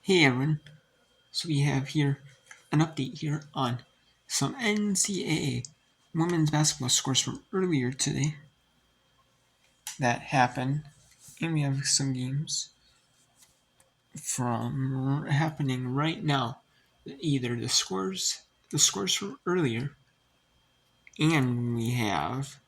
Hey everyone, so we have here an update here on some NCAA women's basketball scores from earlier today that happened, and we have some games from happening right now. Either the scores from earlier, and we have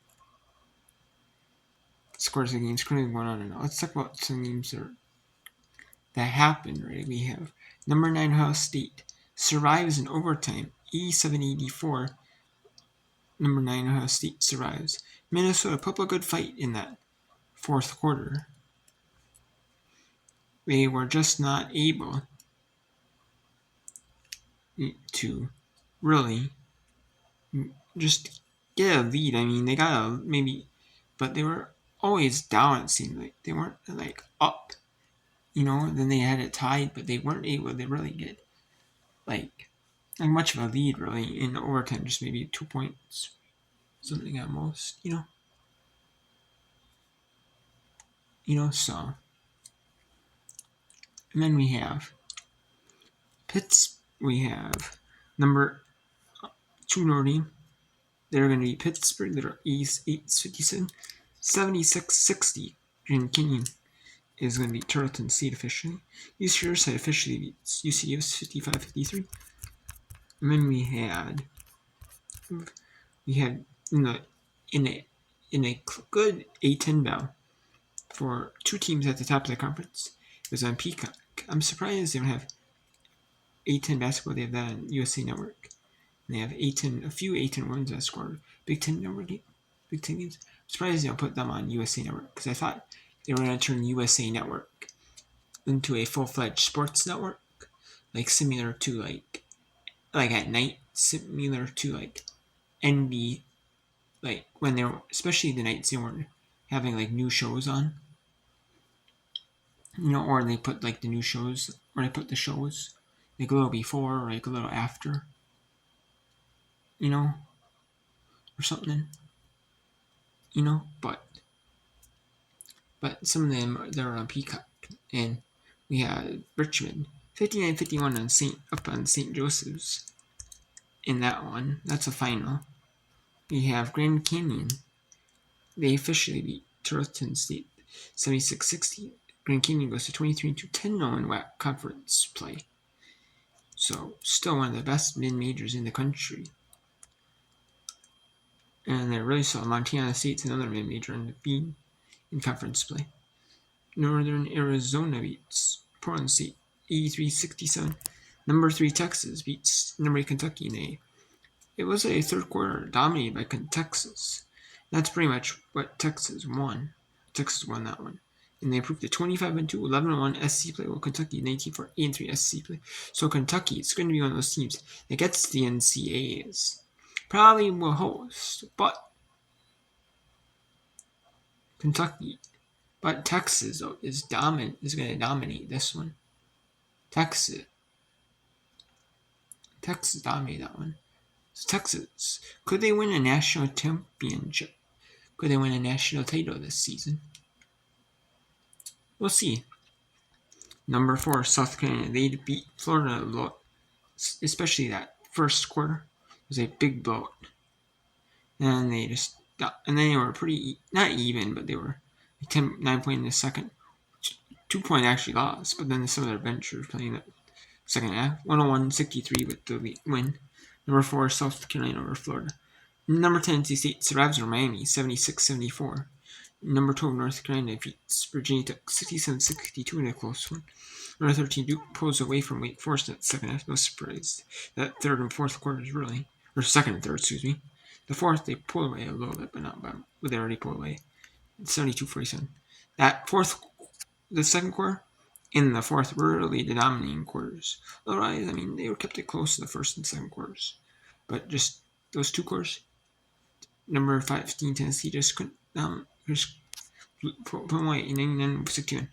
scores of games currently going on right now. Let's talk about some games that happened. Right, we have number 9 Ohio State survives in overtime, 87-84. Number 9 Ohio State survives. Minnesota put up a good fight in that fourth quarter. They were just not able to really just get a lead. I mean, they got a maybe, but they were always down, it seemed like. They weren't like up, then they had it tied, but they weren't able to really get like much of a lead really in overtime, just maybe 2 points, something at most. So. And then we have we have number 2 Notre Dame. They're going to be Pittsburgh. They're East 857, 76-60. Grand Canyon is going to be Tarleton State officially. East Riverside officially beats UCF's 55-53. And then we had in a good A10 battle for two teams at the top of the conference. It was on Peacock. I'm surprised they don't have A10 basketball. They have that on USA Network. And they have a few A10 women's that score Big Ten games. I'm surprised they don't put them on USA Network because I thought they were going to turn USA Network into a full-fledged sports network, like similar to like at night, similar to like NB, like when they're especially the nights they weren't having like new shows on, or they put like the new shows, or they put the shows like a little before or like a little after, or something, but some of them they're on Peacock, and we had Richmond 59-51 up on St. Joseph's in that one. That's a final. We have Grand Canyon. They officially beat Tarleton State 76-60. Grand Canyon goes to 23-10 in WAC conference play. So still one of the best mid-majors in the country. And they really saw Montana State's another mid-major in the B in conference play. Northern Arizona beats Portland State 83-67. Number 3 Texas beats number 8 Kentucky. It was a third quarter dominated by Texas. That's pretty much what Texas won. Texas won that one. And they improved to 25-2, 11-1 SC play, while Kentucky 19-4, 8-3 SC play. So Kentucky is going to be one of those teams that gets the NCAAs. Probably will host, but Texas though, is going to dominate this one. Texas dominated that one. So Texas, could they win a national championship? Could they win a national title this season? We'll see. Number 4, South Carolina. They beat Florida a lot, especially that first quarter. It was a big blowout. And then they were pretty, not even, but they were 9 point in the second. 2 point actually lost, but then some of their bench were playing the second half. 101-63 with the win. Number 4, South Carolina over Florida. Number 10, NC State survives over Miami, 76-74. Number 12, North Carolina beats Virginia Tech 67-62 in a close one. Number 13, Duke pulls away from Wake Forest in that second half. No surprise. That third and fourth quarters really, or second and third, excuse me. The fourth, they pulled away a little bit, but not by, but they already pulled away. 72-47. The second quarter and the fourth were really the dominating quarters. Otherwise, they were kept it close to the first and second quarters. But just those 2 quarters, number 15, Tennessee just couldn't put away in 99-61.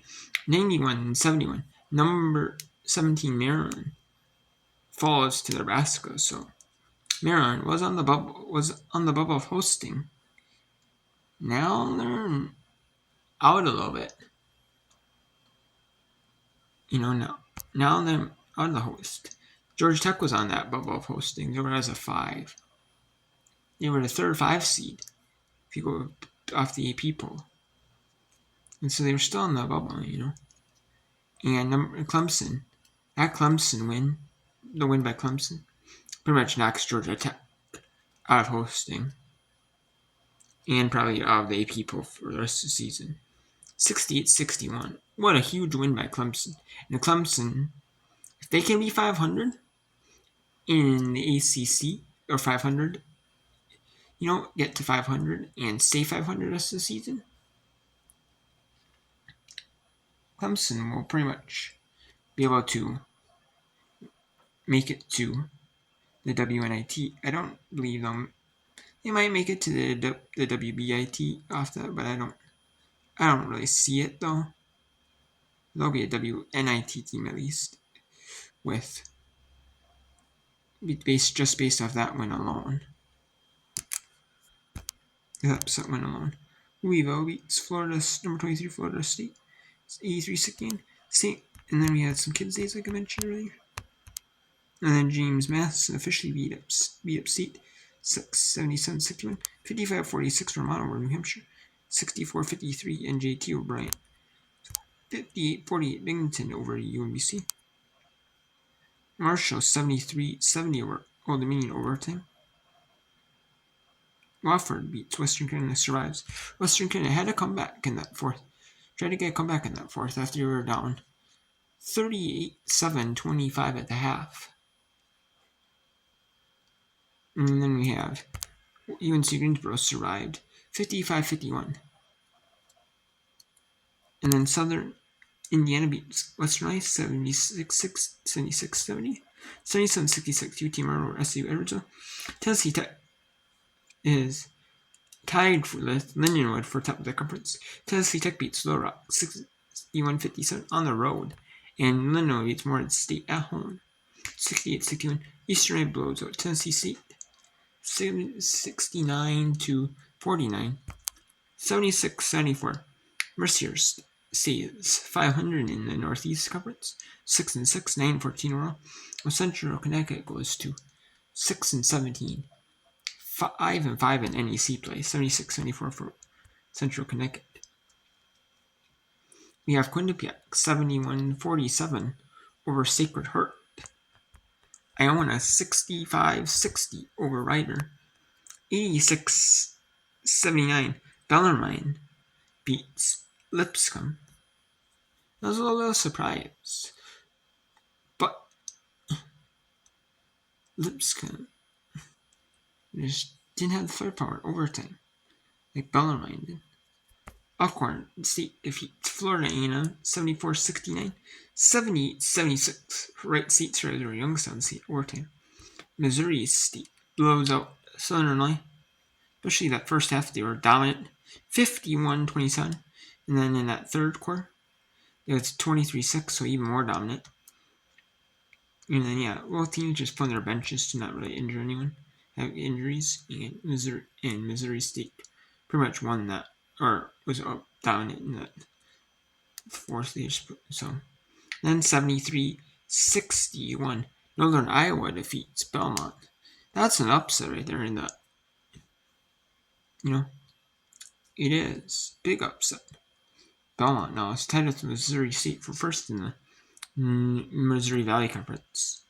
91-71. Number 17, Maryland falls to Nebraska. So Maryland was on the bubble of hosting. Now they're out a little bit. No. Now they're on the host. Georgia Tech was on that bubble of hosting. They were as a 5. They were the third 5 seed if you go off the AP poll. And so they were still in the bubble, And Clemson, that Clemson win, the win by Clemson, pretty much knocks Georgia Tech out of hosting and probably out of the AP poll for the rest of the season. 68-61. What a huge win by Clemson. And Clemson, if they can be 500 in the ACC, or 500, get to 500 and stay 500 the rest of the season, Clemson will pretty much be able to make it to the WNIT. I don't believe them. They might make it to the WBIT off that, but I don't really see it though. There'll be a WNIT team at least based off that win alone. The upset win alone. Louisville beats Florida number 23 Florida State. It's 83-16. And then we had some kids' days like I mentioned earlier. And then James Madison officially beat up State 77-61. 55-46 Vermont over New Hampshire. 64-53 NJT over Bryant. 58-48 Binghamton over UMBC. Marshall 73-70 over Old Dominion overtime. Wofford beats Western Canada, survives. Western Canada had a comeback in that fourth. Tried to get a comeback in that fourth after they were down 38-7-25 at the half. And then we have UNC Greensboro survived 55-51. And then Southern Indiana beats Western Ice 76-70. 77-66 UT Marble SU Arizona. Tennessee Tech is tied with Lindenwood for top of the conference. Tennessee Tech beats Little Rock 61-57 on the road. And Lindenwood beats Morehead State at home 68-61. Eastern Eye blows out Tennessee State 69-49. 76-74. Mercier stays 500 in the Northeast Conference. 6-6, 9-14 overall. Central Connecticut goes to 6-17. 5-5 in NEC play. 76-74 for Central Connecticut. We have Quinnipiac 71-47 over Sacred Heart. Iona 65-60 over Rider. 86-79. Bellarmine beats Lipscomb. That was a little surprise. But Lipscomb just didn't have the firepower overtime like Bellarmine did. Alcorn State defeats Florida A&M 74-69. 78-76. Wright State surrounded Youngstown State overtime. Missouri State blows out Southern Illinois. Especially that first half, they were dominant. 51-27. And then in that third quarter, it was 23-6, so even more dominant. And then, both teams just put on their benches to not really injure anyone, have injuries. And Missouri State pretty much won that, or was dominant in that fourth stage. So then 73-61, Northern Iowa defeats Belmont. That's an upset right there in that. It is big upset. Belmont now is tied with Missouri State for first in the Missouri Valley Conference.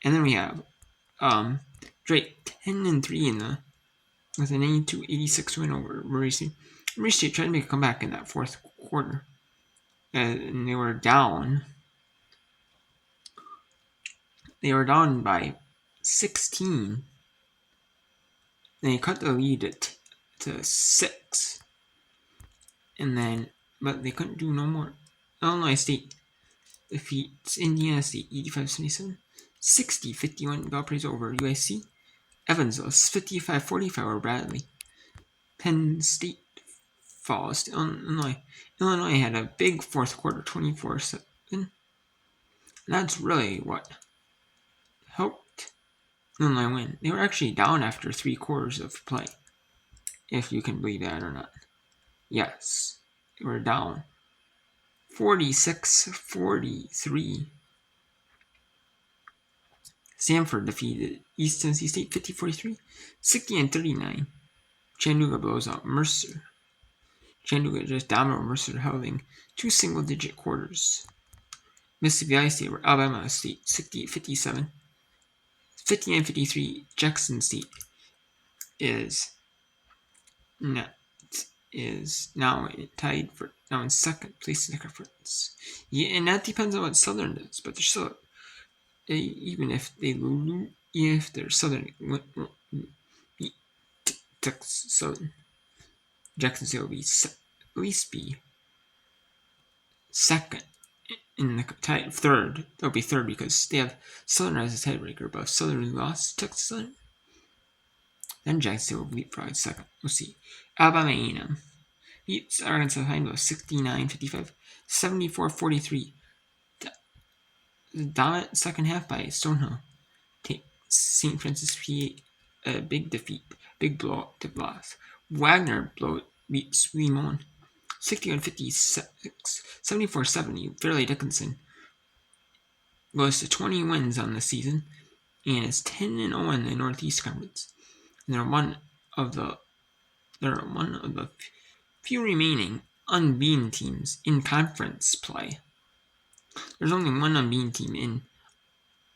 And then we have Drake 10-3 with an 82-86 win over Murray State. Murray State tried to make a comeback in that fourth quarter, and they were down. They were down by 16. They cut the lead to 6. But they couldn't do no more. Illinois State defeats Indiana State 85-77. 60-51 Valparaiso over UIC. Evansville 55-45 over Bradley. Penn State falls to Illinois. Illinois had a big fourth quarter, 24-7. And that's really what helped Illinois win. They were actually down after 3 quarters of play, if you can believe that or not. Yes, they were down 46-43. Stanford defeated East Tennessee State 50-43, 60-39. Chattanooga blows out Mercer. Chattanooga just dominated Mercer, holding 2 single-digit quarters. Mississippi Valley State over Alabama State 68-57. 59-53. Jackson State is now tied for now in second place in the conference. Yeah, and that depends on what Southern does, but they're still even if they're Southern Texas Southern, Jackson State will be at least be second in the third. They'll be third because they have Southern as a tiebreaker, but if Southern lost Texas Southern, then Jackson State will leapfrog second. We'll see. Alabama A&M beats Arkansas High 69-55, 74-43. The dominant second half by Stonehill takes St. Francis PA a big defeat, big blowout to loss. Wagner beats Limon 61-56, 74-70. Fairleigh Dickinson goes to 20 wins on the season and is 10-0 in the Northeast Conference. And they're one of the few remaining unbeaten teams in conference play. There's only one unbeaten team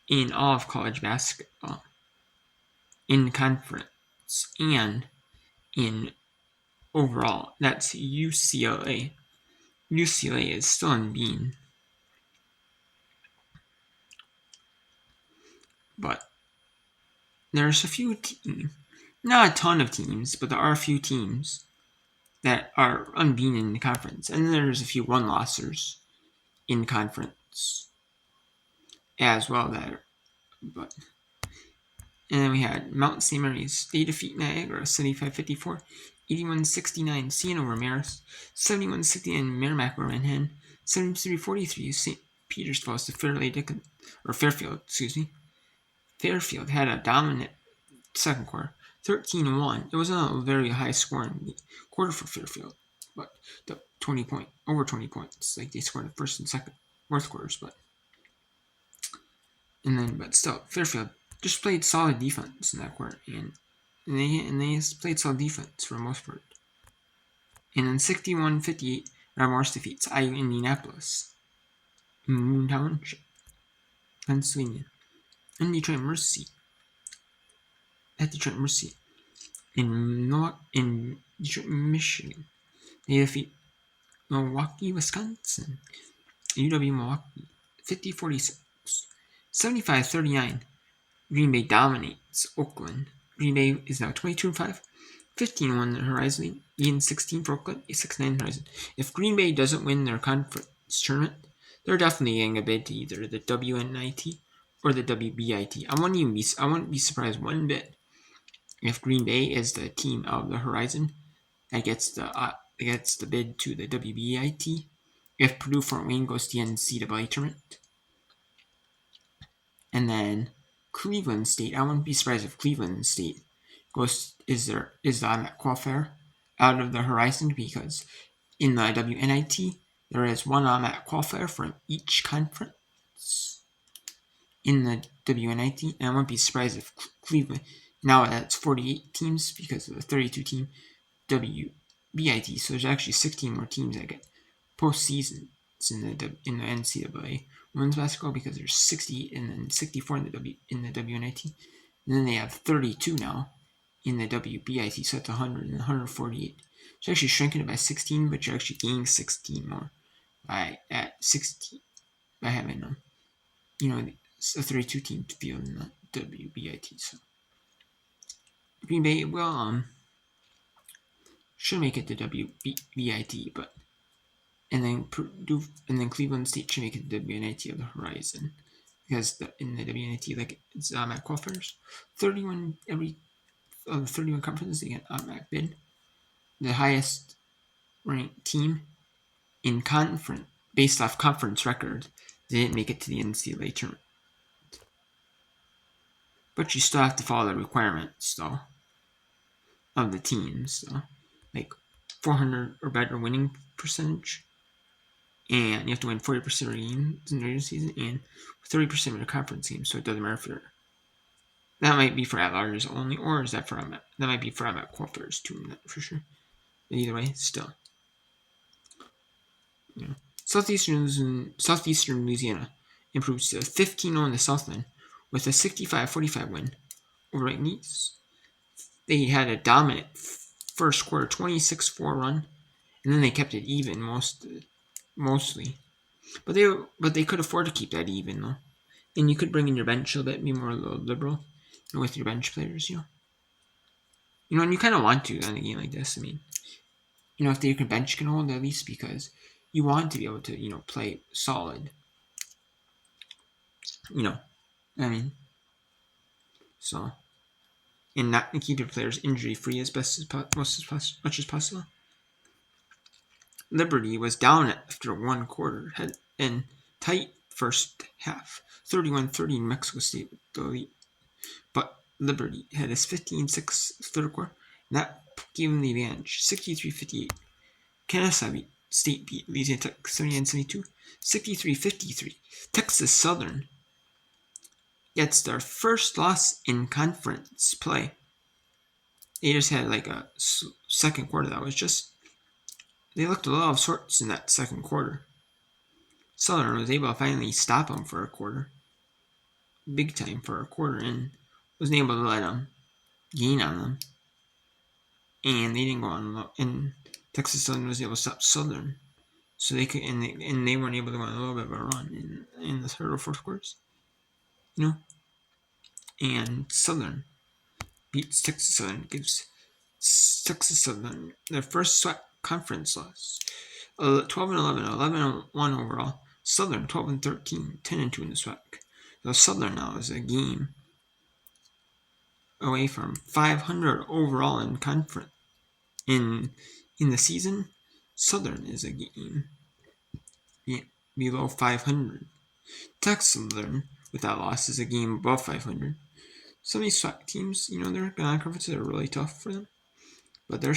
in all of college basketball in conference and in overall. That's UCLA. UCLA is still unbeaten. But there's a few teams, not a ton of teams, but there are a few teams that are unbeaten in the conference. And then there's a few one-lossers in conference as well there. And then we had Mount St. Mary's. They defeat Niagara 75-54, 81-69 Siena over Marist, 71-69 Merrimack over Manhattan, 73-43 St. Peter's falls to Fairfield. Fairfield had a dominant second quarter, 13-1. It wasn't a very high scoring quarter for Fairfield, but over 20 points. Like they scored the first and second, fourth quarters, but still Fairfield just played solid defense in that quarter, and they played solid defense for the most part. And then 61-58, Morris defeats IU Indianapolis in Moon Township, Pennsylvania. And Detroit Mercy in Detroit, Michigan. They defeat Milwaukee, Wisconsin. UW Milwaukee 50-46, 75-39. Green Bay dominates Oakland. Green Bay is now 22-5, 15-1 in the Horizon, 8-16 for Oakland, 6-9 Horizon. If Green Bay doesn't win their conference tournament, they're definitely getting a bid to either the WNIT or the WBIT. I wouldn't be surprised one bit if Green Bay is the team of the Horizon that gets the bid to the WBIT. If Purdue Fort Wayne goes to the NCAA tournament, and then Cleveland State. I wouldn't be surprised if Cleveland State is the automatic qualifier out of the Horizon, because in the WNIT there is one automatic qualifier from each conference in the WNIT, and I wouldn't be surprised if Cleveland, now that's 48 teams because of the 32 team WBIT, so there's actually 16 more teams that get postseasons in the NCAA women's basketball, because there's 60 and then 64 in the WNIT, and then they have 32 now in the WBIT, so that's 100 and 148. It's actually shrinking it by 16, but you're actually gaining 16 more by having a 32 team field in the WBIT. So Green Bay will should make it to WBIT, but and then Cleveland State should make it to the WNIT of the Horizon, because in the WNIT, like, it's automatic qualifiers. 31 every of the 31 conferences, they get automatic bid. The highest ranked team in conference, based off conference record, they didn't make it to the NCAA tournament. But you still have to follow the requirements, though, of the teams, so, like 400 or better winning percentage, and you have to win 40% of your games in the regular season and 30% of your conference games. So it doesn't matter if you're That might be for at-larges only, or is that for that might be for at qualifiers too, I'm not for sure. But either way, still. You know. Southeastern Louisiana improves to 15-0 in the Southland with a 65-45 win over McNeese. They had a dominant first quarter 26-4 run, and then they kept it even mostly. But they could afford to keep that even though. And you could bring in your bench a little bit, be more liberal with your bench players, and you kind of want to in a game like this. I mean, if your bench can hold at least, because you want to be able to, play solid. I mean, so, and not keep your players injury free as much as possible. Liberty was down after one quarter, and tight first half, 31-30 in Mexico State with the lead. But Liberty had his 15-6 third quarter, and that gave him the advantage, 63-58. Kansas State beat Louisiana Tech 79-72, 63-53. Texas Southern gets their first loss in conference play. They just had like a second quarter that was just, they looked a little of sorts in that second quarter. Southern was able to finally stop them for a quarter. Big time for a quarter, and wasn't able to let them gain on them. And they didn't go on, and Texas Southern was able to stop Southern. So they could, and they weren't able to go on a little bit of a run in the third or fourth quarters. And Southern beats Texas Southern, gives Texas Southern their first SWAC conference loss. 12-11, 11-1 overall. Southern 12-13, 10-2 in the SWAC. So Southern now is a game away from 500 overall in conference. In the season, Southern is a game below 500. Texas Southern, with that loss, is a game above 500. Some of these SWAC teams, their non-conferences are really tough for them. But they're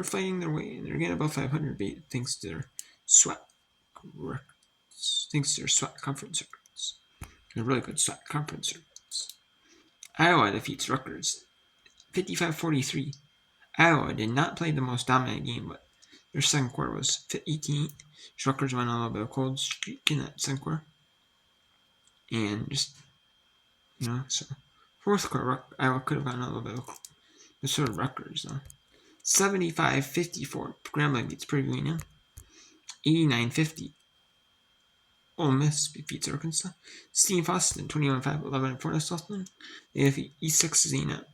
fighting their way, and they're getting above 500 thanks to their SWAC records. Thanks to their SWAC conference records. They're really good SWAC conference records. Iowa defeats Rutgers 55-43. Iowa did not play the most dominant game, but their second quarter was 18-8. Rutgers went on a little bit of a cold streak in that second quarter. And just, so fourth quarter, Iowa could have gotten a little bit of the sort of Rutgers, though. 75-54, Grambling beats Prairie View. 89-50, Ole Miss beats Arkansas. Steve Austin, 21-5, 11-4 Southland. They defeat East Texas A&M,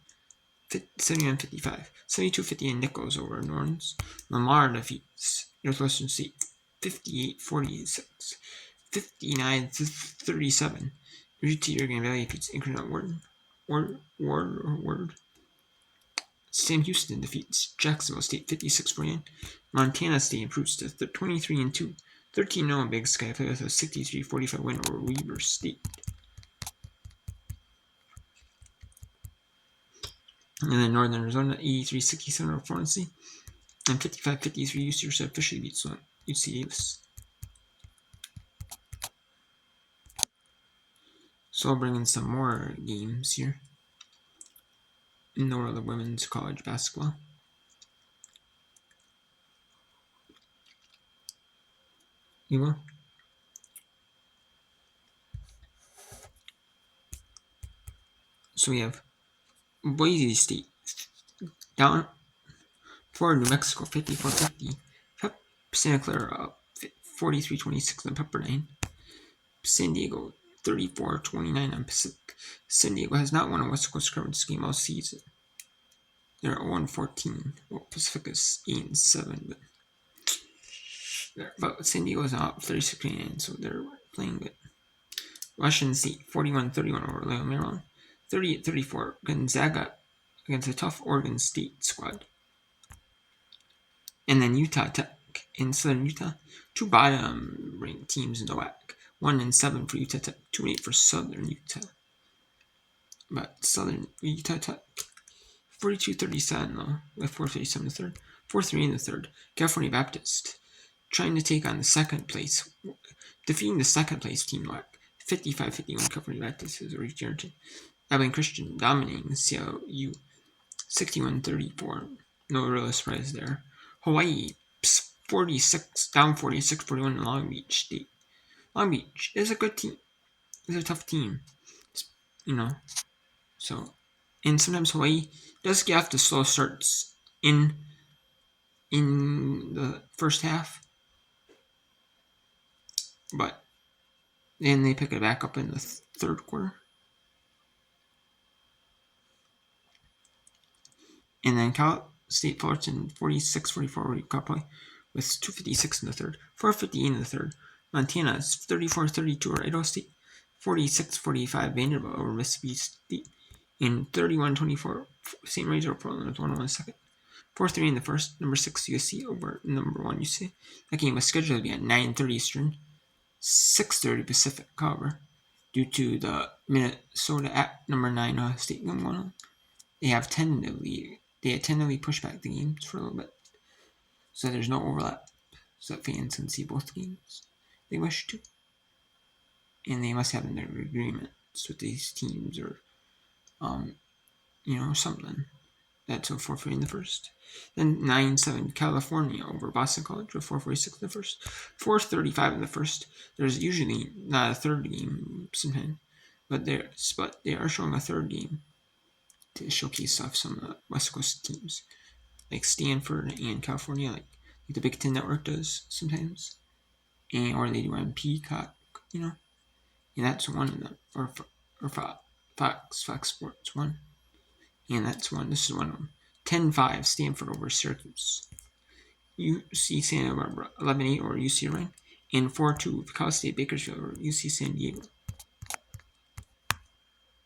71-55. 72-50 in Nichols over New Orleans. Lamar defeats Northwestern State, 58-46. 59-37. UT Oregon Valley defeats Incarnate Word. Sam Houston defeats Jacksonville State 56-49. Montana State improves to 23-2. 13-0 in Big Sky play with a 63-45 win over Weber State. And then Northern Arizona 83-67 over Florence State. And 55-53 UC officially beats UC Davis. So I'll bring in some more games here in the world of women's college basketball. You will. So we have Boise State down for New Mexico 54-50. Santa Clara up 43-26 on Pepperdine. San Diego 34-29 on Pacific. San Diego has not won a West Coast Conference game all season. They're at 1-14. Well, Pacific is 8-7, but San Diego is up 36-29, so they're playing good. Washington State 41-31 over Loyola Maryland. 38-34 Gonzaga against a tough Oregon State squad. And then Utah Tech in Southern Utah, two bottom-ranked teams in the WAC. 1-7 for Utah Tech, 2-8 for Southern Utah. But Southern Utah Tech 42-37 though, with 4:37 in the third, 4-3 in the third. California Baptist trying to take on the second place, defeating the second place team WAC 55-51. California Baptist is originated. Abilene Christian dominating CLU 61-34. No real surprise there. Hawaii 46 down 46-41 in Long Beach State. Long Beach is a good team. It's a tough team, you know. So, and sometimes Hawaii does get off the slow starts in the first half, but then they pick it back up in the third quarter. And then Cal State Fullerton 46-44 cup play with 2:56 in the third, 4:50 in the third. Montana is 34-32 over Idaho State, 46-45 Vanderbilt over Mississippi State, and 31-24 St. Mary's over Portland with 1-1 second. 4-3 in the first, number 6 USC over number 1 UC. That game was scheduled to be at 9:30 Eastern, 6:30 Pacific, however, due to the Minnesota at number 9 State game going on. They had tentatively pushed back the games for a little bit, so there's no overlap, so that fans can see both games they wish to. And they must have in their agreements with these teams or, something. That's a 4-3 in the first. Then 9-7 California over Boston College with 4:46 in the first. 4:35 in the first. There's usually not a third game sometimes, but they are showing a third game to showcase off some of the West Coast teams, like Stanford and California, like the Big Ten Network does sometimes, or they do on Peacock, and that's one of them, or Fox Sports one, and that's one. This is one of them. 10-5 Stanford over Syracuse. UC Santa Barbara 11-8 over UC Irvine, and 4-2 Cal State Bakersfield over UC San Diego.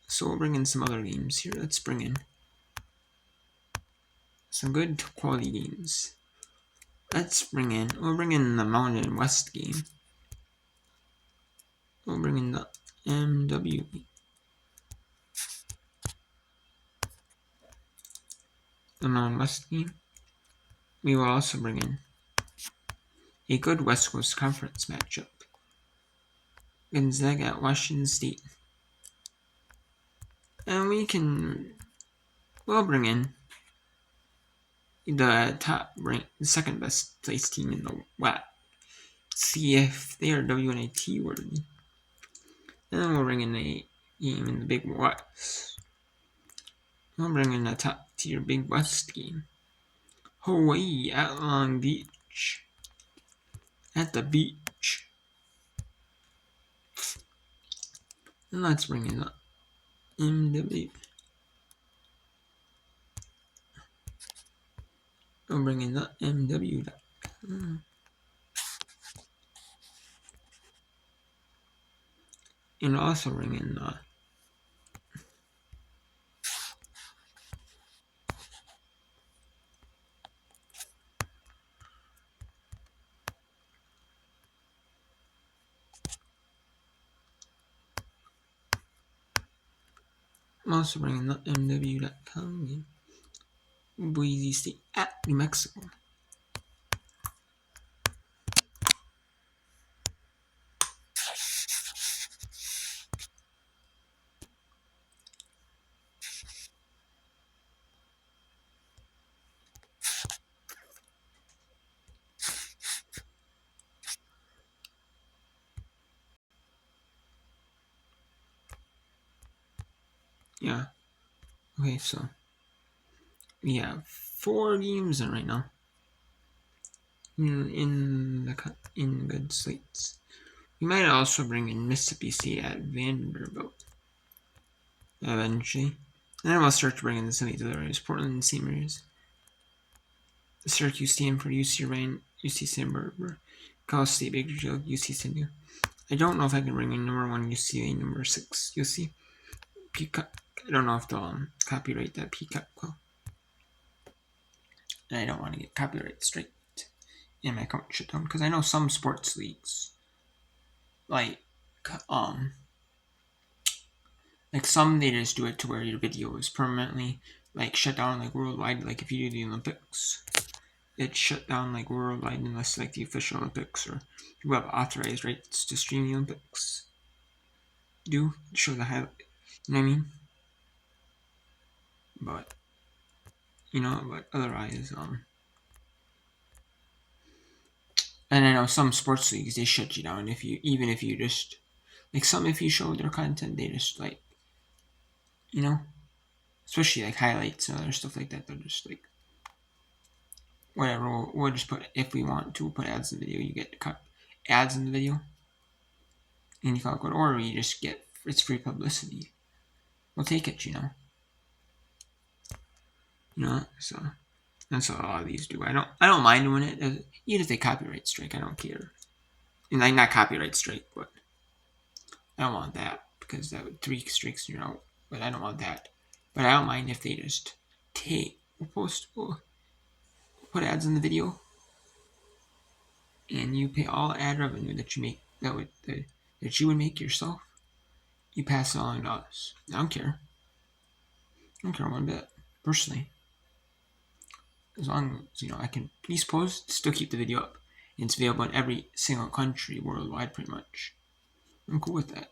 So we'll bring in some other games here. Let's bring in some good quality games. We'll bring in the Mountain West game. We'll bring in the MW game. The Mountain West game. We will also bring in a good West Coast Conference matchup. Gonzaga at Washington State. And we'll bring in the second best placed team in the WAC. See if they are WNIT worthy. And then we'll bring in a game in the Big West. We'll bring in a top tier Big West game. Hawaii at Long Beach. At the beach. And let's bring in the MW. We'll bring in the MW. And also bring in the I'm also bringing the MW.com game. Boise State at New Mexico. Yeah. Okay, so we have 4 games in right now in good slates. We might also bring in Mississippi State at Vanderbilt eventually. And then we'll start to bring in some of these other areas. Portland and St. Mary's. Syracuse, Stanford, UC Irvine, UC Santa Barbara, Cal State Bakersfield, UC San Diego. I don't know if I can bring in number 1 UCLA, number 6 UC. Peacock. I don't know if they'll copyright that Peacock well. And I don't want to get copyright straight in my account shut down, because I know some sports leagues, like some they just do it to where your video is permanently shut down worldwide. Like if you do the Olympics, it's shut down worldwide unless the official Olympics or you have authorized rights to stream the Olympics do show the highlight. You know what I mean? But but otherwise, and I know some sports leagues they shut you down if you just like some if you show their content they just like you know especially like highlights and other stuff like that they're just like whatever we'll just put if we want to put ads in the video you get to cut ads in the video and you can't go or you just get it's free publicity. We'll take it, so that's what a lot of these do. I don't mind doing it even if they copyright strike. I don't care. And like not copyright strike, but I don't want that because that would 3 strikes and you're out. But I don't want that. But I don't mind if they just we'll put ads in the video, and you pay all ad revenue that you make that you would make yourself. You pass it along to us. I don't care. I don't care one bit personally. As long as I can please post, still keep the video up. And it's available in every single country worldwide, pretty much. I'm cool with that.